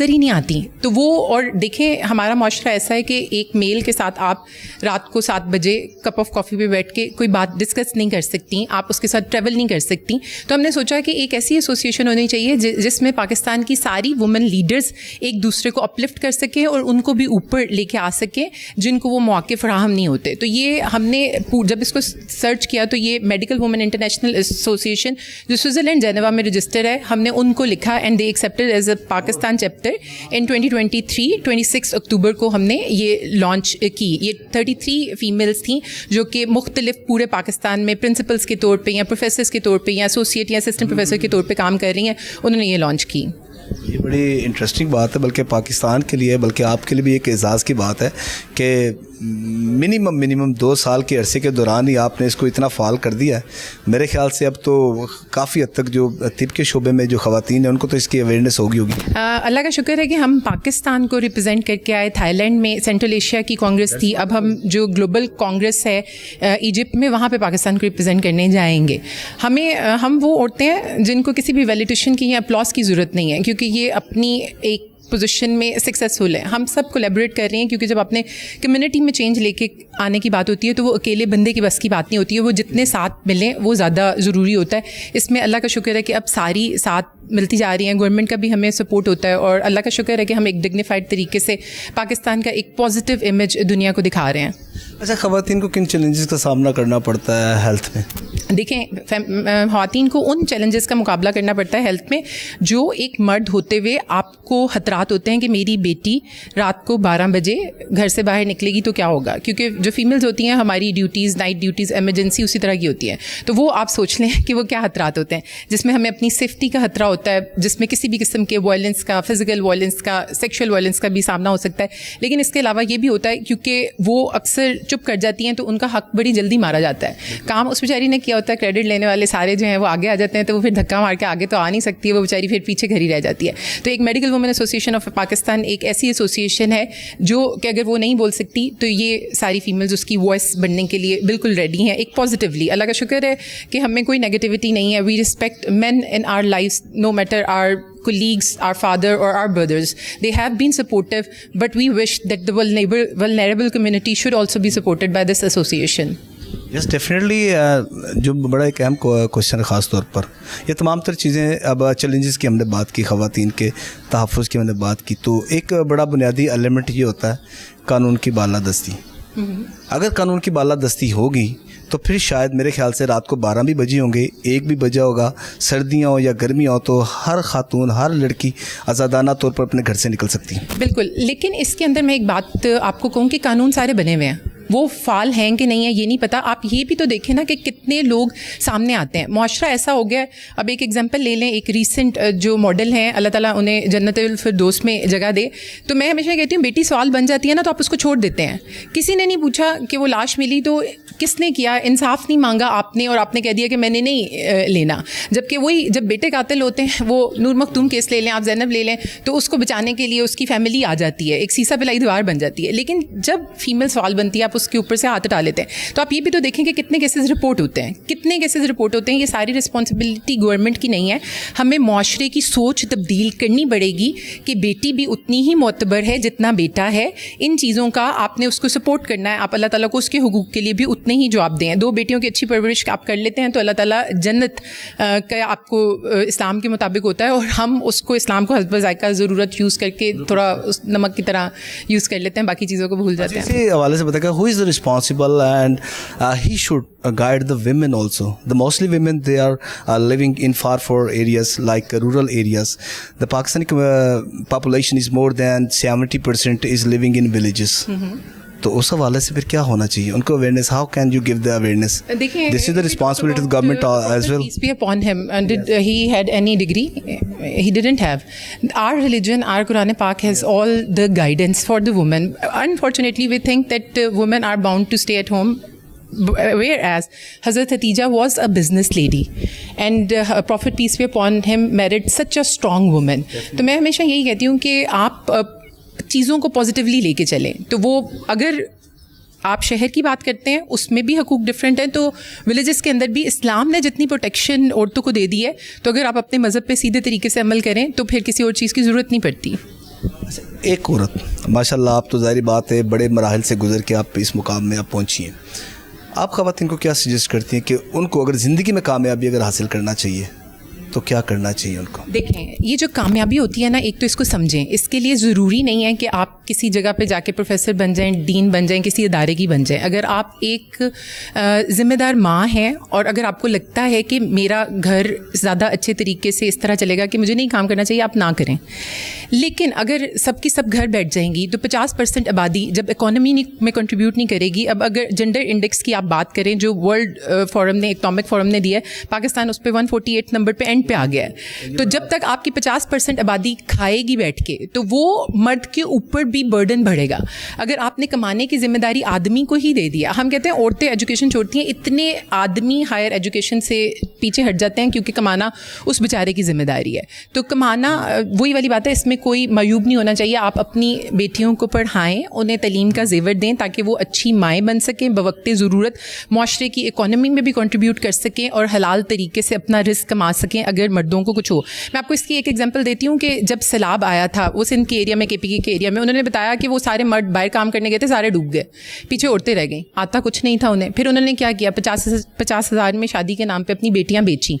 نظر ہی نہیں آتی. تو وہ اور دیکھیں ہمارا معاشرہ ایسا ہے کہ ایک میل کے ساتھ آپ رات کو 7 بجے کپ آف کافی پہ بیٹھ کے کوئی بات ڈسکس نہیں کر سکتی, آپ اس کے ساتھ ٹریول نہیں کر سکتی. تو ہم نے سوچا کہ ایک ایسی ایسوسیشن ہونی چاہیے جس میں پاکستان کی ساری وومن لیڈرز ایک دوسرے کو اپلفٹ کر سکیں اور ان کو بھی اوپر لے کے آ سکیں جن کو وہ مواقع فراہم نہیں ہوتے. تو یہ ہم نے جب اس کو سرچ کیا تو یہ میڈیکل وومن انٹرنیشنل ایسوسیشن جو سوئٹزرلینڈ جنیوا میں رجسٹر ہے, ہم نے ان کو لکھا and they accepted as a Pakistan chapter in 2023 26 اکتوبر کو ہم نے یہ لانچ کی. یہ 33 فیمیلز تھیں جو کہ مختلف پورے پاکستان میں پرنسپلس کے طور پہ یا پروفیسرس کے طور پہ یا ایسوسیٹ یا اسسٹنٹ پروفیسر کے طور پہ کام کر رہی ہیں, انہوں نے یہ لانچ کی. یہ بڑی انٹرسٹنگ بات ہے, بلکہ پاکستان کے لیے بلکہ آپ کے لیے بھی ایک اعزاز کی بات ہے کہ منیمم 2 سال کے عرصے کے دوران ہی آپ نے اس کو اتنا فعال کر دیا ہے. میرے خیال سے اب تو کافی حد تک جو طب کے شعبے میں جو خواتین ہیں ان کو تو اس کی اویئرنیس ہوگی. اللہ کا شکر ہے کہ ہم پاکستان کو ریپرزینٹ کر کے آئے. تھائی لینڈ میں سینٹرل ایشیا کی کانگریس تھی, اب ہم جو گلوبل کانگریس ہے ایجپٹ میں, وہاں پہ پاکستان کو ریپرزینٹ کرنے جائیں گے. ہم وہ عورتیں ہیں جن کو کسی بھی ویلیڈیشن کی یا اپلاس کی ضرورت نہیں ہے, کیونکہ یہ اپنی ایک پوزیشن میں سکسیزفل ہے. ہم سب کولیبریٹ کر رہے ہیں کیونکہ جب اپنے کمیونٹی میں چینج لے کے آنے کی بات ہوتی ہے تو وہ اکیلے بندے کی بس کی بات نہیں ہوتی ہے, وہ جتنے ساتھ ملیں وہ زیادہ ضروری ہوتا ہے. اس میں اللہ کا شکر ہے کہ اب ساری ساتھ ملتی جا رہی ہیں, گورنمنٹ کا بھی ہمیں سپورٹ ہوتا ہے, اور اللہ کا شکر ہے کہ ہم ایک ڈگنیفائڈ طریقے سے پاکستان کا ایک پازیٹیو امیج دنیا کو دکھا رہے ہیں. اچھا, خواتین کو کن چیلنجز کا سامنا کرنا پڑتا ہے ہیلتھ میں؟ دیکھیں خواتین کو ان چیلنجز کا مقابلہ کرنا پڑتا ہے ہیلتھ میں جو ایک مرد ہوتے ہوئے آپ کو خطرات ہوتے ہیں کہ میری بیٹی رات کو 12 بجے گھر سے باہر نکلے گی تو کیا ہوگا, کیونکہ جو فیمیلز ہوتی ہیں ہماری ڈیوٹیز نائٹ ڈیوٹیز ایمرجنسی اسی طرح کی ہوتی ہے. تو وہ آپ سوچ لیں کہ وہ کیا خطرات ہوتے ہیں جس میں ہمیں اپنی سیفٹی کا خطرہ ہوتا ہے, جس میں کسی بھی قسم کے وائلنس کا, فزیکل وائلنس کا, سیکشل وائلنس کا بھی سامنا ہو سکتا ہے. لیکن اس کے علاوہ یہ بھی ہوتا ہے کیونکہ وہ اکثر چپ کر جاتی ہیں تو ان کا حق بڑی جلدی مارا جاتا ہے. کام اس بیچاری نے کیا ہوتا ہے, کریڈٹ لینے والے سارے جو ہیں وہ آگے آ جاتے ہیں, تو وہ پھر دھکا مار کے آگے تو آ نہیں سکتی ہے, وہ بیچاری پھر پیچھے گھر ہی رہ جاتی ہے. تو ایک medical woman association of Pakistan ایک ایسی ایسوسیشن ہے جو کہ اگر وہ نہیں بول سکتی تو یہ ساری فیمیلز اس کی وائس بننے کے لیے بالکل ریڈی ہیں. ایک پازیٹیولی اللہ کا شکر ہے کہ ہمیں کوئی نیگیٹیوٹی نہیں ہے. We respect men in our life no matter our colleagues, our father or our brothers. They have been supportive, but we wish that the vulnerable community should also be supported by this association. Yes definitely. جو بڑا ایک اہم question ہے خاص طور پر یہ تمام تر چیزیں. اب چیلنجز کی ہم نے بات کی, خواتین کے تحفظ کی ہم نے بات کی, تو ایک بڑا بنیادی ایلیمنٹ یہ ہوتا ہے قانون کی بالادستی. اگر قانون کی بالادستی ہوگی تو پھر شاید میرے خیال سے رات کو 12 بھی بجے ہوں گے, 1 بھی بجا ہوگا, سردیاں ہوں یا گرمیاں ہوں, تو ہر خاتون ہر لڑکی آزادانہ طور پر اپنے گھر سے نکل سکتی ہے. بالکل. لیکن اس کے اندر میں ایک بات آپ کو کہوں کہ قانون سارے بنے ہوئے ہیں, وہ فعال ہیں کہ نہیں ہے یہ نہیں پتا. آپ یہ بھی تو دیکھیں نا کہ کتنے لوگ سامنے آتے ہیں. معاشرہ ایسا ہو گیا ہے. اب ایک ایگزامپل لے لیں, ایک ریسنٹ جو ماڈل ہیں, اللہ تعالیٰ انہیں جنت الفردوس میں جگہ دے, تو میں ہمیشہ کہتی ہوں بیٹی سوال بن جاتی ہے نا تو آپ اس کو چھوڑ دیتے ہیں. کسی نے نہیں پوچھا کہ وہ لاش ملی تو کس نے کیا, انصاف نہیں مانگا آپ نے, اور آپ نے کہہ دیا کہ میں نے نہیں لینا. جبکہ وہی جب بیٹے قاتل ہوتے ہیں, وہ نور مختوم کیس لے لیں, آپ زینب لے لیں, تو اس کو بچانے کے لیے اس کی فیملی آ جاتی ہے, ایک سیسا پلائی دیوار بن جاتی ہے. لیکن جب فیمیل سوال بنتی ہے آپ اس کے اوپر سے ہاتھ ہٹا لیتے ہیں. تو آپ یہ بھی تو دیکھیں کہ کتنے کیسز رپورٹ ہوتے ہیں, کتنے کیسز رپورٹ ہوتے ہیں. یہ ساری رسپانسبلٹی گورنمنٹ کی نہیں ہے, ہمیں معاشرے کی سوچ تبدیل کرنی پڑے گی کہ بیٹی بھی اتنی ہی معتبر ہے جتنا بیٹا ہے. ان چیزوں کا آپ نے اس کو سپورٹ کرنا ہے. آپ اللہ تعالیٰ کو اس کے حقوق کے لیے بھی اتنے ہی جواب دیں. 2 بیٹیوں کی اچھی پرورش آپ کر لیتے ہیں تو اللہ تعالیٰ جنت کا آپ کو اسلام کے مطابق ہوتا ہے, اور ہم اس کو اسلام کو حسب ذائقہ ضرورت یوز کر کے تھوڑا اس نمک کی طرح یوز کر لیتے ہیں, باقی چیزوں کو بھول جاتے ہیں. اسی حوالے سے بتائیں ہو از responsible and he should guide the women also. The mostly women they are living in far areas like rural areas. The Pakistani population is more than 70% is living in villages. تو اس حوالے سے پھر کیا ہونا چاہیے ان کو awareness? How can you give the awareness? This is the responsibility of government as well. Peace be upon him. Did he had any degree? He didn't have. Our religion, our Quran Pak has all the guidance for the woman. Unfortunately, we think that women are bound to stay at home, whereas Hazrat Khatija was a business lady and Prophet peace be upon him married such a strong woman. تو میں ہمیشہ یہی کہتی ہوں کہ آپ چیزوں کو پازیٹیولی لے کے چلیں. تو وہ اگر آپ شہر کی بات کرتے ہیں اس میں بھی حقوق ڈفرینٹ ہیں, تو ولیجز کے اندر بھی اسلام نے جتنی پروٹیکشن عورتوں کو دے دی ہے, تو اگر آپ اپنے مذہب پہ سیدھے طریقے سے عمل کریں تو پھر کسی اور چیز کی ضرورت نہیں پڑتی. اچھا، ایک عورت ماشاءاللہ آپ تو ظاہری بات ہے بڑے مراحل سے گزر کے آپ اس مقام میں آپ پہنچی ہیں، آپ خواتین کو کیا سجیسٹ کرتی ہیں کہ ان کو اگر زندگی میں کامیابی اگر حاصل کرنا چاہیے تو کیا کرنا چاہیے ان کو؟ دیکھیں، یہ جو کامیابی ہوتی ہے نا، ایک تو اس کو سمجھیں، اس کے لیے ضروری نہیں ہے کہ آپ کسی جگہ پہ جا کے پروفیسر بن جائیں، ڈین بن جائیں، کسی ادارے کی بن جائیں. اگر آپ ایک ذمہ دار ماں ہیں اور اگر آپ کو لگتا ہے کہ میرا گھر زیادہ اچھے طریقے سے اس طرح چلے گا کہ مجھے نہیں کام کرنا چاہیے، آپ نہ کریں. لیکن اگر سب کی سب گھر بیٹھ جائیں گی تو 50% آبادی جب اکانومی میں کنٹریبیوٹ نہیں کرے گی. اب اگر جنڈر انڈیکس کی آپ بات کریں جو ورلڈ فورم نے، اکنامک فورم نے دیا ہے، پاکستان اس پہ 148 نمبر پہ اینڈ پہ آ گیا ہے. تو جب تک آپ کی 50% آبادی کھائے گی بیٹھ کے تو وہ مرد کے اوپر بھی برڈن بڑھے گا. اگر آپ نے کمانے کی ذمہ داری آدمی کو ہی دے دیا، ہم کہتے ہیں عورتیں ایجوکیشن چھوڑتی ہیں، اتنے آدمی ہائر ایجوکیشن سے پیچھے ہٹ جاتے ہیں کیونکہ کمانا اس بیچارے کی ذمہ داری ہے. تو کمانا وہی والی بات ہے، اس میں کوئی معیوب نہیں ہونا چاہیے. آپ اپنی بیٹیوں کو پڑھائیں، انہیں تعلیم کا زیور دیں تاکہ وہ اچھی مائیں بن سکیں، بوقت ضرورت معاشرے کی اکانومی میں بھی کنٹریبیوٹ کر سکیں اور حلال طریقے سے اپنا رزق کما سکیں اگر مردوں کو کچھ ہو. میں آپ کو اس کی ایک ایگزامپل دیتی ہوں کہ جب سیلاب آیا تھا وہ سندھ کے ایریا میں، کے پی کے ایریا میں، انہوں نے بتایا کہ وہ سارے مرد باہر کام کرنے گئے تھے، سارے ڈوب گئے، پیچھے عورتیں رہ گئیں، آتا کچھ نہیں تھا انہیں. پھر انہوں نے کیا کیا، 50,000 میں شادی کے نام پہ اپنی بیٹیاں بیچیں.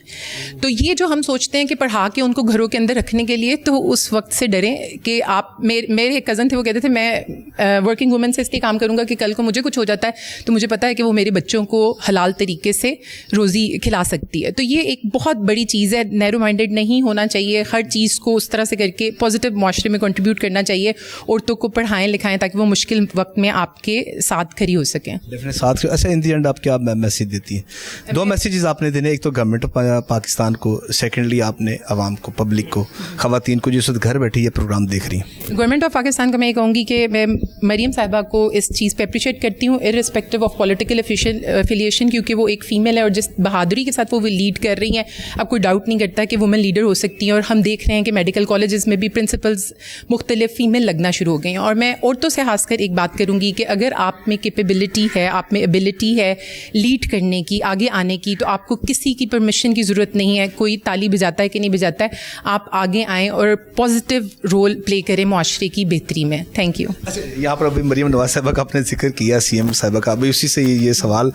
تو یہ جو ہم سوچتے ہیں کہ پڑھا کے ان کو گھروں کے اندر رکھنے کے لیے، تو اس وقت سے ڈریں کہ آپ، میرے ایک کزن تھے، وہ کہتے تھے میں ورکنگ وومن سے اس لیے کام کروں گا کہ کل کو مجھے کچھ ہو جاتا ہے تو مجھے پتا ہے کہ وہ میرے بچوں کو حلال طریقے سے روزی کھلا سکتی ہے. تو یہ ایک بہت بڑی چیز ہے. نیرو مائنڈیڈ نہیں ہونا چاہیے، ہر چیز کو اس طرح سے کر کے پازیٹیو معاشرے میں کنٹریبیوٹ کرنا چاہیے. عورتوں کو پڑھائیں لکھائیں تاکہ وہ مشکل وقت میں آپ کے ساتھ کھڑی ہو سکیں. ساتھ. اچھا، ان دی اینڈ آپ کیا میسیج دیتی ہیں؟ 2 میسیجز آپ نے دینے، ایک تو گورنمنٹ آف پاکستان کو، سیکنڈلی آپ نے عوام کو، پبلک کو، خواتین کو جو اس وقت گھر بیٹھی یہ پروگرام دیکھ رہی ہیں. گورنمنٹ آف پاکستان کا میں یہ کہوں گی کہ میں مریم صاحبہ کو اس چیز پہ اپریشیٹ کرتی ہوں ارسپیکٹو آف پولیٹیکل افیلیشن، کیونکہ وہ ایک فیمیل ہے اور جس بہادری کے ساتھ وہ لیڈ کر رہی ہیں، اب کوئی ڈاؤٹ نہیں کرتا کہ وومن لیڈر ہو سکتی ہیں. اور ہم دیکھ رہے ہیں کہ میڈیکل کالجز میں بھی پرنسپلز مختلف فیمیل لگنا شروع ہو گئی ہیں. اور میں عورتوں سے خاص کر ایک بات کروں گی کہ اگر آپ میں کیپیبلٹی ہے، آپ میں ایبلٹی ہے لیڈ کرنے کی، آگے آنے کی، تو آپ کو کسی کی پرمیشن کی ضرورت نہیں ہے. کوئی تالی بجاتا ہے کہ نہیں بجاتا ہے، آپ آگے آئیں اور پازیٹیو رول پلے کریں معاشرے کی بہتری میں. Thank you. اچھا، یہاں پر ابھی مریم نواز صاحبہ کا آپ نے ذکر کیا، سی ایم صاحبہ کا، ابھی اسی سے یہ سوال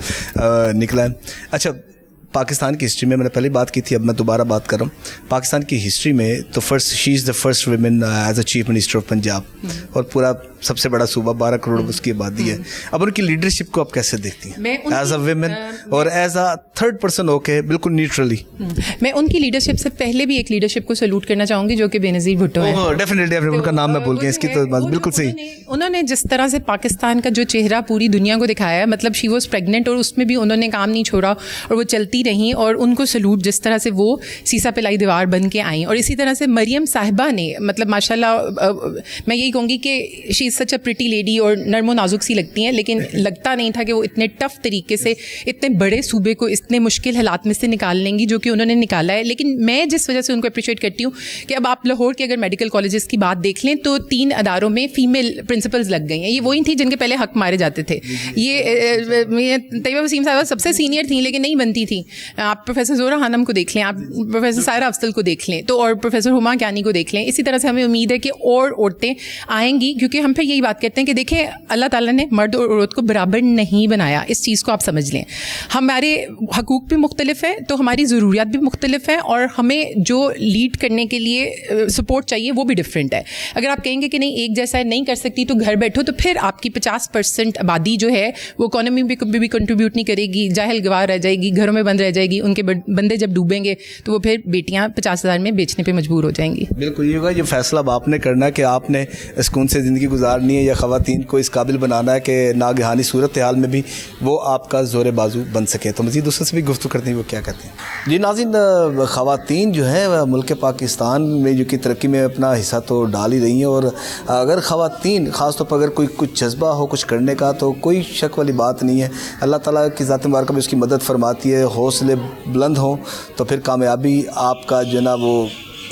نکلا ہے. اچھا، پاکستان کی ہسٹری میں نے پہلے بات کی تھی، اب میں دوبارہ بات کر رہا ہوں. پاکستان کی ہسٹری میں تو she is the first women as a chief minister of Punjab, اور پورا سب سے بڑا صوبہ، 12 کروڑ اس کی آبادی ہے. اب ان کی لیڈرشپ کو آپ کیسے دیکھتی ہیں ایز اے ویمن اور as a third person who کے بالکل نیوٹرلی؟ میں ان کی لیڈرشپ سے پہلے بھی ایک لیڈرشپ کو سلوٹ کرنا چاہوں گی جو کہ بینظیر بھٹو ہے. ڈیفینیٹلی ان کا نام میں بول گیا، اس کی تو بالکل صحیح. انہوں نے جس طرح سے پاکستان کا جو چہرہ پوری دنیا کو دکھایا ہے، مطلب شی واز پریگننٹ اور اس میں بھی انہوں نے کام نہیں چھوڑا اور وہ چلتی رہیں، اور ان کو سلوٹ جس طرح سے وہ سیسا پلائی دیوار بن کے آئیں. اور اسی طرح سے مریم صاحبہ نے، مطلب ماشاء اللہ میں یہی کہوں گی کہ شی از سچ اے پریٹی لیڈی اور نرم و نازک سی لگتی ہیں، لیکن لگتا نہیں تھا کہ وہ اتنے ٹف طریقے سے اتنے بڑے صوبے کو اتنے مشکل حالات میں سے نکال لیں گی جو کہ انہوں نے نکالا ہے. لیکن میں جس وجہ سے ان کو اپریشیٹ کرتی ہوں کہ اب آپ لاہور کے اگر میڈیکل کالجز کی بات دیکھ لیں تو 3 اداروں میں فیمیل پرنسپلز لگ گئی ہیں. یہ وہی تھیں جن کے پہلے حق مارے جاتے تھے. یہ طیبہ وسیم صاحبہ سب سے سینئر تھیں لیکن نہیں بنتی تھیں. آپ پروفیسر زہرہ خانم کو دیکھ لیں، آپ پروفیسر سائرہ افضل کو دیکھ لیں، تو اور پروفیسر ہما کیانی کو دیکھ لیں. اسی طرح سے ہمیں امید ہے کہ اور عورتیں آئیں گی، کیونکہ ہم پھر یہی بات کرتے ہیں کہ دیکھیں اللہ تعالیٰ نے مرد اور عورت کو برابر نہیں بنایا. اس چیز کو آپ سمجھ لیں. ہمارے حقوق بھی مختلف ہیں تو ہماری ضروریات بھی مختلف ہیں، اور ہمیں جو لیڈ کرنے کے لیے سپورٹ چاہیے وہ بھی ڈفرینٹ ہے. اگر آپ کہیں گے کہ نہیں ایک جیسا نہیں کر سکتی تو گھر بیٹھو، تو پھر آپ کی 50% آبادی جو ہے وہ اکانومی میں بھی کنٹریبیوٹ نہیں کرے گی، جاہل گوار رہ جائے گی، گھروں میں بند رہ جائے گی. ان کے بندے جب ڈوبیں گے تو وہ پھر بیٹیاں 50,000 میں بیچنے پہ مجبور ہو جائیں گی. بالکل یہ ہوگا. یہ فیصلہ اب آپ نے کرنا ہے کہ آپ نے سکون سے زندگی گزارنی ہے یا خواتین کو اس قابل بنانا ہے کہ ناگہانی صورت حال میں بھی وہ آپ کا زور بازو بن سکے. تو مزید دوسروں سے بھی گفتگو کرتے ہیں وہ کیا کہتے ہیں. جی ناظرین، خواتین جو ہے ملک پاکستان میں جو کہ ترقی میں اپنا حصہ تو ڈال ہی رہی ہیں، اور اگر خواتین خاص طور پر اگر کوئی کچھ جذبہ ہو کچھ کرنے کا تو کوئی شک والی بات نہیں ہے. اللہ تعالیٰ کی ذات مبارکہ بھی اس کی مدد فرماتی ہے. حوصلے بلند ہوں تو پھر کامیابی آپ کا جو ہے نا وہ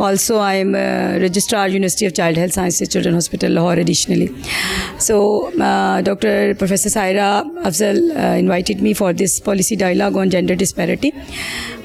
Also, I am Registrar University of Child Health Sciences Children Hospital Lahore additionally. So, Dr. Professor Saira Afzal invited me for this policy dialogue on gender disparity.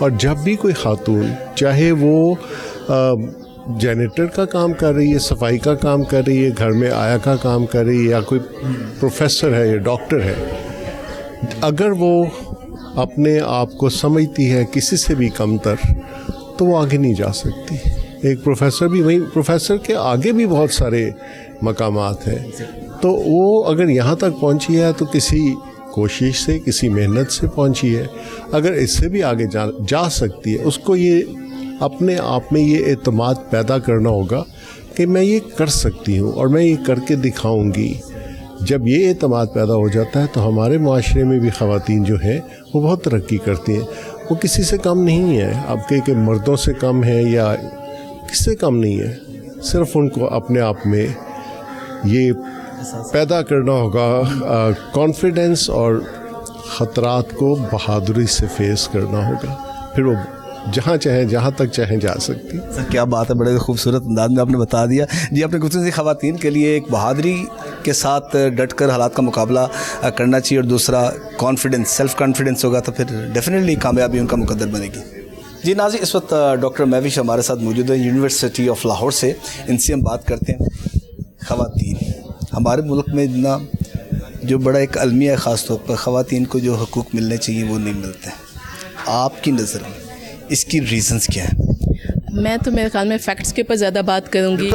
اور جب بھی کوئی خاتون چاہے وہ جینیٹر کا کام کر رہی ہے, صفائی کا کام کر رہی ہے, گھر میں آیا کا کام کر رہی ہے, یا کوئی پروفیسر ہے یا ڈاکٹر ہے, اگر وہ اپنے آپ کو سمجھتی ہے کسی سے بھی کم تر تو وہ آگے نہیں جا سکتی. ایک پروفیسر بھی وہیں, پروفیسر کے آگے بھی بہت سارے مقامات ہیں, تو وہ اگر یہاں تک پہنچی ہے تو کسی کوشش سے, کسی محنت سے پہنچی ہے. اگر اس سے بھی آگے جا سکتی ہے, اس کو یہ اپنے آپ میں یہ اعتماد پیدا کرنا ہوگا کہ میں یہ کر سکتی ہوں اور میں یہ کر کے دکھاؤں گی. جب یہ اعتماد پیدا ہو جاتا ہے تو ہمارے معاشرے میں بھی خواتین جو ہیں وہ بہت ترقی کرتی ہیں. وہ کسی سے کم نہیں ہے, اب کہ مردوں سے کم ہے یا کس سے کم نہیں ہے, صرف ان کو اپنے آپ میں یہ پیدا کرنا ہوگا کانفیڈنس, اور خطرات کو بہادری سے فیس کرنا ہوگا, پھر وہ جہاں چاہیں, جہاں تک چاہیں جا سکتی. سر کیا بات ہے, بڑے خوبصورت انداز میں آپ نے بتا دیا. جی آپ نے گفتگو سے خواتین کے لیے ایک بہادری کے ساتھ ڈٹ کر حالات کا مقابلہ کرنا چاہیے, اور دوسرا کانفیڈنس, سیلف کانفیڈنس ہوگا تو پھر ڈیفینیٹلی کامیابی ان کا مقدر بنے گی. جی ناظرین, اس وقت ڈاکٹر مہوش ہمارے ساتھ موجود ہے یونیورسٹی آف لاہور سے. ان سے ہم بات کرتے ہیں. خواتین ہمارے ملک میں اتنا جو بڑا ایک المیہ ہے, خاص طور پر خواتین کو جو حقوق ملنے چاہیے وہ نہیں ملتے. آپ کی نظر میں اس کی ریزنز کیا ہیں؟ میں تو میرے خیال میں فیکٹس کے اوپر زیادہ بات کروں گی,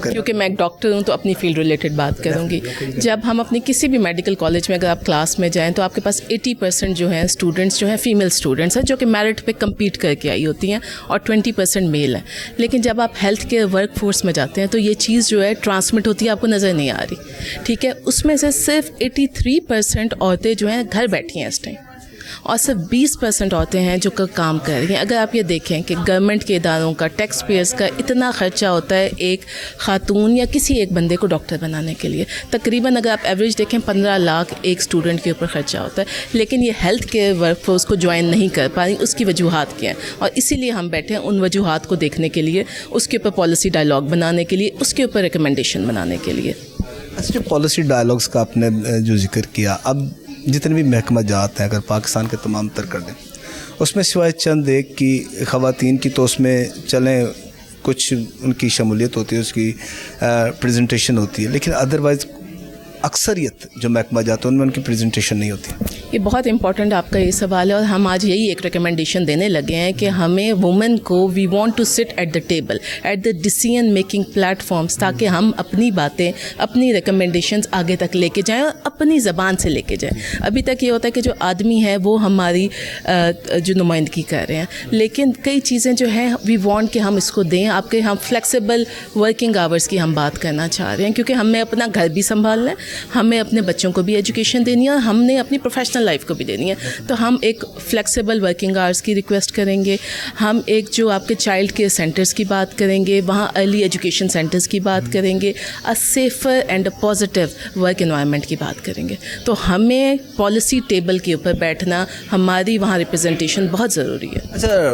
کیونکہ میں ایک ڈاکٹر ہوں تو اپنی فیلڈ ریلیٹڈ بات کروں گی. جب ہم اپنی کسی بھی میڈیکل کالج میں اگر آپ کلاس میں جائیں تو آپ کے پاس 80% جو ہیں اسٹوڈنٹس جو ہیں فیمیل اسٹوڈنٹس ہیں, جو کہ میرٹ پہ کمپیٹ کر کے آئی ہوتی ہیں, اور 20% میل ہیں. لیکن جب آپ ہیلتھ کیئر ورک فورس میں جاتے ہیں تو یہ چیز جو ہے ٹرانسمٹ ہوتی ہے, آپ کو نظر نہیں آ رہی. ٹھیک ہے, اس میں سے صرف 83% عورتیں جو ہیں گھر بیٹھی ہیں اس ٹائم, اور صرف 20% عورتیں ہیں جو کام کر رہی ہیں. اگر آپ یہ دیکھیں کہ گورنمنٹ کے اداروں کا, ٹیکس پیئرس کا اتنا خرچہ ہوتا ہے ایک خاتون یا کسی ایک بندے کو ڈاکٹر بنانے کے لیے, تقریباً اگر آپ ایوریج دیکھیں 15 لاکھ ایک اسٹوڈنٹ کے اوپر خرچہ ہوتا ہے. لیکن یہ ہیلتھ کیئر ورک فورس کو جوائن نہیں کر پا رہی, اس کی وجوہات کیا ہیں, اور اسی لیے ہم بیٹھے ہیں ان وجوہات کو دیکھنے کے لیے, اس کے اوپر پالیسی ڈائلاگ بنانے کے لیے, اس کے اوپر ریکمنڈیشن بنانے کے لیے. اچھا, جو پالیسی ڈائلاگس کا آپ نے جو ذکر کیا, اب جتنے بھی محکمہ جات ہیں اگر پاکستان کے تمام تر کر دیں, اس میں سوائے چند ایک کی خواتین کی, تو اس میں چلیں کچھ ان کی شمولیت ہوتی ہے, اس کی پریزنٹیشن ہوتی ہے, لیکن ادروائز اکثریت جو محکمہ جات ہیں ان میں ان کی پریزنٹیشن نہیں ہوتی. یہ بہت امپورٹنٹ آپ کا یہ سوال ہے, اور ہم آج یہی ایک ریکمنڈیشن دینے لگے ہیں کہ ہمیں وومن کو we want to sit at the table, at the decision making platforms, تاکہ ہم اپنی باتیں, اپنی ریکمنڈیشنز آگے تک لے کے جائیں اور اپنی زبان سے لے کے جائیں. ابھی تک یہ ہوتا ہے کہ جو آدمی ہے وہ ہماری جو نمائندگی کر رہے ہیں, لیکن کئی چیزیں جو ہیں وی وانٹ کہ ہم اس کو دیں. آپ کے ہم فلیکسیبل ورکنگ آورس کی ہم بات کرنا چاہ رہے ہیں, کیونکہ ہمیں اپنا گھر بھی سنبھالنا ہے, ہمیں اپنے بچوں کو بھی ایجوکیشن دینی ہے, اور ہم نے اپنی پروفیشنل لائف کو بھی دینی ہے. تو ہم ایک فلیکسیبل ورکنگ آورس کی ریکویسٹ کریں گے. ہم ایک جو آپ کے چائلڈ کیئر سینٹرز کی بات کریں گے, وہاں ارلی ایجوکیشن سینٹرز کی بات کریں گے, safer and positive work environment کی بات کریں گے. تو ہمیں پالیسی ٹیبل کے اوپر بیٹھنا, ہماری وہاں ریپرزنٹیشن بہت ضروری ہے. اچھا,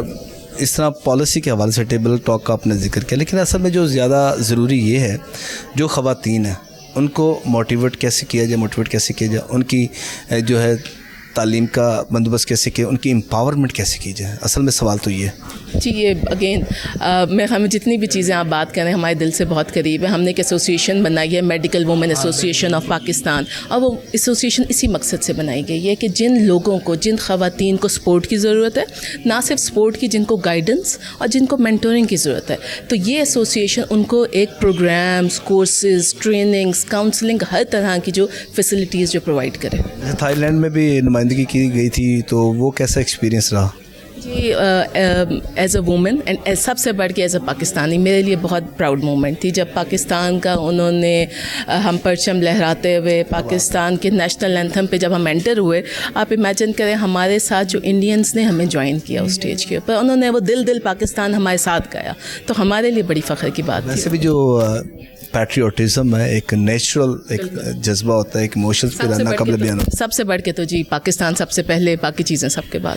اس طرح پالیسی کے حوالے سے ٹیبل ٹاک کا آپ نے ذکر کیا, لیکن اصل میں جو زیادہ ضروری یہ ہے, جو خواتین ہیں ان کو موٹیویٹ کیسے کیا جائے, ان کی جو ہے تعلیم کا بندوبست کیسے کیا, ان کی امپاورمنٹ کیسے کی جائے. اصل میں سوال تو یہ ہے. جی, یہ اگین ہمیں جتنی بھی چیزیں آپ بات کریں ہمارے دل سے بہت قریب ہے. ہم نے ایک ایسوسیشن بنائی ہے, medical woman association of Pakistan, اور وہ ایسوسیشن اسی مقصد سے بنائی گئی ہے کہ جن لوگوں کو, جن خواتین کو سپورٹ کی ضرورت ہے, نہ صرف سپورٹ کی, جن کو گائیڈنس اور جن کو مینٹورنگ کی ضرورت ہے, تو یہ ایسوسیشن ان کو ایک پروگرامز, کورسز, ٹریننگز, کاؤنسلنگ, ہر طرح کی جو فیسلٹیز جو پرووائڈ کرے. تھائی لینڈ میں بھی نمائندگی کی گئی تھی, تو وہ کیسا ایکسپیرینس رہا؟ جی, ایز اے وومن اینڈ سب سے بڑھ کے ایز اے پاکستانی, میرے لیے بہت پراؤڈ مومنٹ تھی جب پاکستان کا انہوں نے, ہم پرچم لہراتے ہوئے پاکستان کے نیشنل اینتھم پہ جب ہم انٹر ہوئے, آپ امیجن کریں ہمارے ساتھ جو انڈینس نے ہمیں جوائن کیا اس اسٹیج کے اوپر, انہوں نے وہ دل پاکستان ہمارے ساتھ گایا, تو ہمارے لیے بڑی فخر کی بات تھی. ویسے بھی جو پیٹریوٹزم ہے, ایک نیچرل ایک جذبہ ہوتا ہے, ایک ایموشنز پہ رہنا قبل بیان. سب سے بڑھ کے تو جی پاکستان سب سے پہلے, باقی چیزیں سب کے بعد.